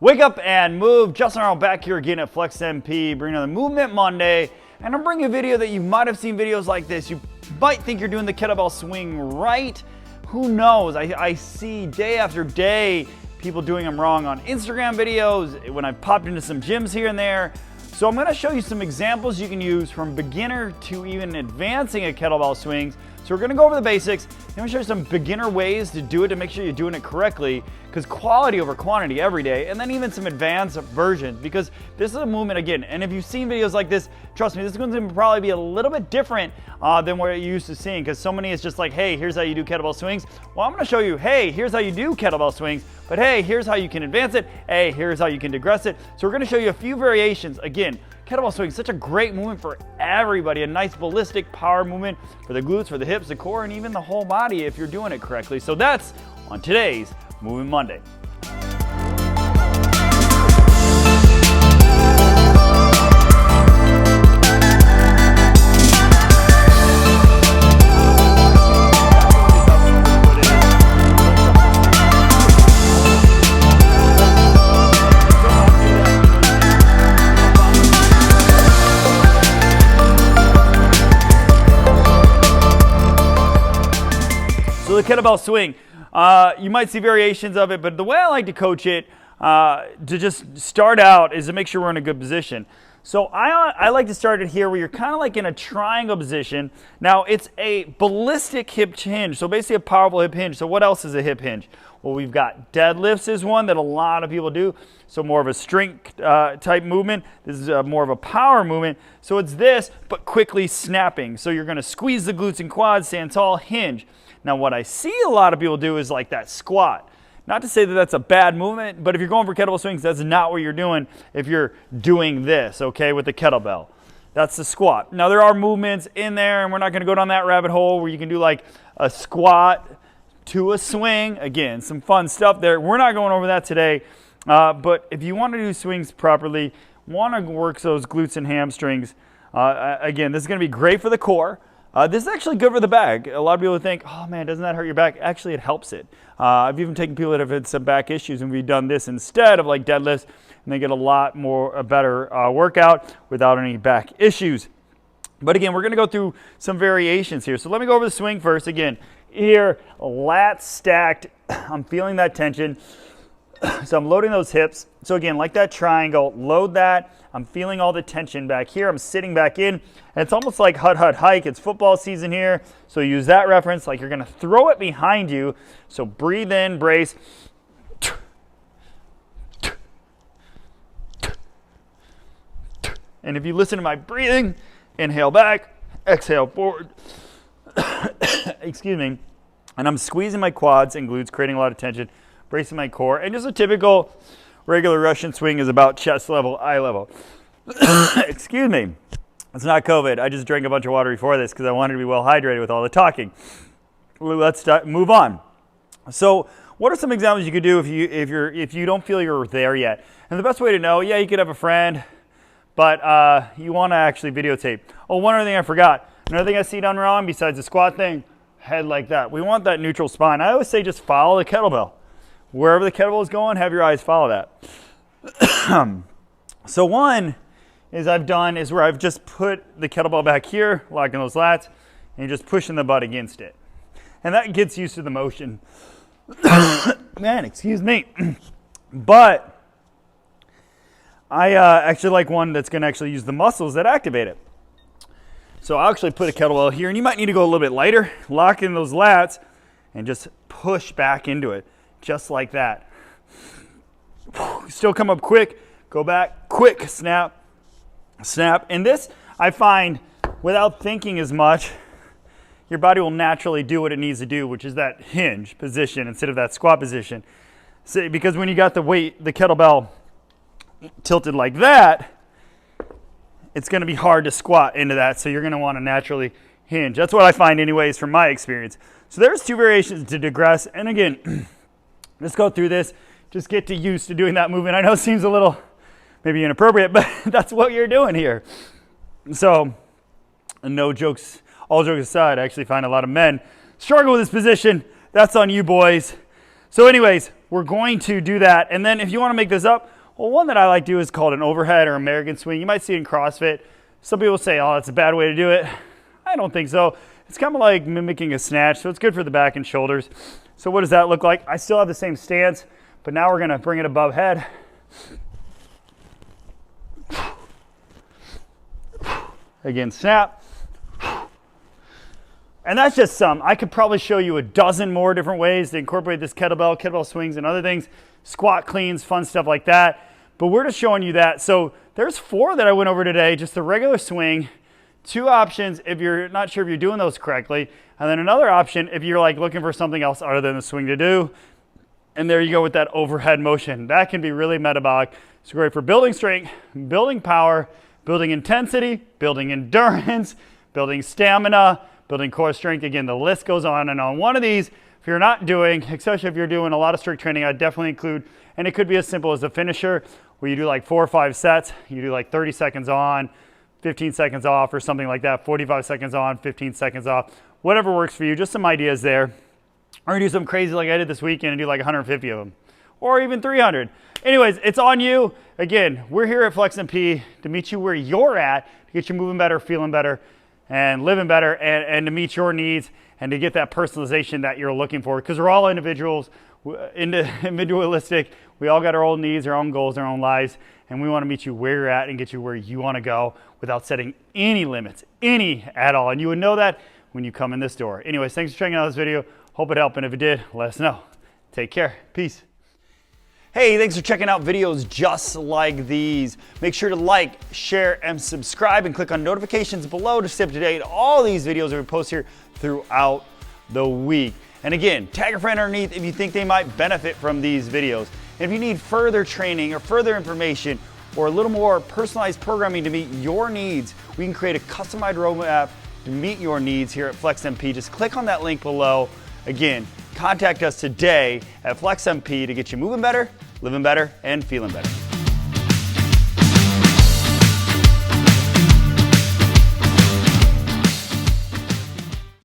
Wake up and move. Justin Arnold back here again at Flex MP, bringing another Movement Monday. And I'm bringing a video that you might have seen videos like this. You might think you're doing the kettlebell swing right. Who knows? I see day after day people doing them wrong on Instagram videos, when I've popped into some gyms here and there. So I'm gonna show you some examples you can use from beginner to even advancing at kettlebell swings. So we're gonna go over the basics. I'm gonna show you some beginner ways to do it to make sure you're doing it correctly, because quality over quantity every day, and then even some advanced versions, because this is a movement again. And if you've seen videos like this, trust me, this is going to probably be a little bit different than what you're used to seeing, because so many is just like, hey, here's how you do kettlebell swings. Well, I'm gonna show you, hey, here's how you do kettlebell swings, but hey, here's how you can advance it. Hey, here's how you can digress it. So we're gonna show you a few variations. Again, kettlebell swing is such a great movement for everybody, a nice ballistic power movement for the glutes, for the hips, the core, and even the whole body if you're doing it correctly. So that's on today's Movement Monday. So the kettlebell swing, you might see variations of it, but the way I like to coach it to just start out is to make sure we're in a good position. So I like to start it here where you're kind of like in a triangle position. Now it's a ballistic hip hinge, so basically a powerful hip hinge. So what else is a hip hinge? Well, we've got deadlifts is one that a lot of people do. So more of a strength type movement. This is more of a power movement. So it's this, but quickly snapping. So you're gonna squeeze the glutes and quads, stand tall, hinge. Now what I see a lot of people do is like that squat. Not to say that that's a bad movement, but if you're going for kettlebell swings, that's not what you're doing if you're doing this, okay, with the kettlebell. That's the squat. Now there are movements in there, and we're not gonna go down that rabbit hole where you can do like a squat to a swing. Again, some fun stuff there. We're not going over that today, but if you wanna do swings properly, wanna work those glutes and hamstrings, again, this is gonna be great for the core. This is actually good for the back. A lot of people think, oh man, doesn't that hurt your back? Actually, it helps it. I've even taken people that have had some back issues and we've done this instead of like deadlifts, and they get a better workout without any back issues. But again, we're gonna go through some variations here. So let me go over the swing first. Again, here, lats stacked. I'm feeling that tension. So I'm loading those hips. So again, like that triangle, load that. I'm feeling all the tension back here. I'm sitting back in. And it's almost like hut, hike. It's football season here. So use that reference like you're going to throw it behind you. So breathe in, brace. And if you listen to my breathing, inhale back, exhale forward. Excuse me. And I'm squeezing my quads and glutes, creating a lot of tension, bracing my core. And just a typical regular Russian swing is about chest level, eye level. Excuse me. It's not COVID. I just drank a bunch of water before this because I wanted to be well hydrated with all the talking. Let's move on. So what are some examples you could do if you don't feel you're there yet? And the best way to know, yeah, you could have a friend, but you want to actually videotape. Oh, one other thing I forgot. Another thing I see done wrong besides the squat thing, head like that. We want that neutral spine. I always say just follow the kettlebell. Wherever the kettlebell is going, have your eyes follow that. So one is I've done is where I've just put the kettlebell back here, locking those lats, and you're just pushing the butt against it. And that gets used to the motion. Man, excuse me. But I actually like one that's going to actually use the muscles that activate it. So I'll actually put a kettlebell here, and you might need to go a little bit lighter, lock in those lats, and just push back into it. Just like that. Still come up quick, go back, quick, snap, snap. And this, I find, without thinking as much, your body will naturally do what it needs to do, which is that hinge position instead of that squat position. So, because when you got the weight, the kettlebell tilted like that, it's going to be hard to squat into that, so you're going to want to naturally hinge. That's what I find anyways from my experience. So there's two variations to digress, and again, let's go through this. Just get used to doing that movement. I know it seems a little maybe inappropriate, but that's what you're doing here. So, no jokes, all jokes aside, I actually find a lot of men struggle with this position. That's on you boys. So anyways, we're going to do that. And then if you want to make this up, well, one that I like to do is called an overhead or American swing. You might see it in CrossFit. Some people say, oh, that's a bad way to do it. I don't think so. It's kind of like mimicking a snatch, so it's good for the back and shoulders. So what does that look like? I still have the same stance, but now we're going to bring it above head. Again, snap. And that's just some. I could probably show you a dozen more different ways to incorporate this kettlebell swings and other things, squat cleans, fun stuff like that. But we're just showing you that. So there's 4 that I went over today, just the regular swing, 2 options if you're not sure if you're doing those correctly, and then another option if you're like looking for something else other than the swing to do. And there you go with that overhead motion. That can be really metabolic. It's great for building strength, building power, building intensity, building endurance, building stamina, building core strength. Again, the list goes on and on. One of these, if you're not doing, especially if you're doing a lot of strict training, I'd definitely include, and it could be as simple as a finisher where you do like 4 or 5 sets. You do like 30 seconds on, 15 seconds off or something like that, 45 seconds on, 15 seconds off, whatever works for you. Just some ideas there. Or you do something crazy like I did this weekend and do like 150 of them or even 300. Anyways, it's on you. Again, we're here at Flex MP to meet you where you're at, to get you moving better, feeling better, and living better, and to meet your needs and to get that personalization that you're looking for, because we're all individuals, individualistic. We all got our own needs, our own goals, our own lives, and we want to meet you where you're at and get you where you want to go without setting any limits, any at all. And you would know that when you come in this door. Anyways, thanks for checking out this video. Hope it helped, and if it did, let us know. Take care. Peace. Hey, thanks for checking out videos just like these. Make sure to like, share, and subscribe, and click on notifications below to stay up to date on all these videos that we post here throughout the week. And again, tag a friend underneath if you think they might benefit from these videos. And if you need further training or further information or a little more personalized programming to meet your needs, we can create a customized roadmap to meet your needs here at Flex MP. Just click on that link below. Again, contact us today at Flex MP to get you moving better, living better, and feeling better.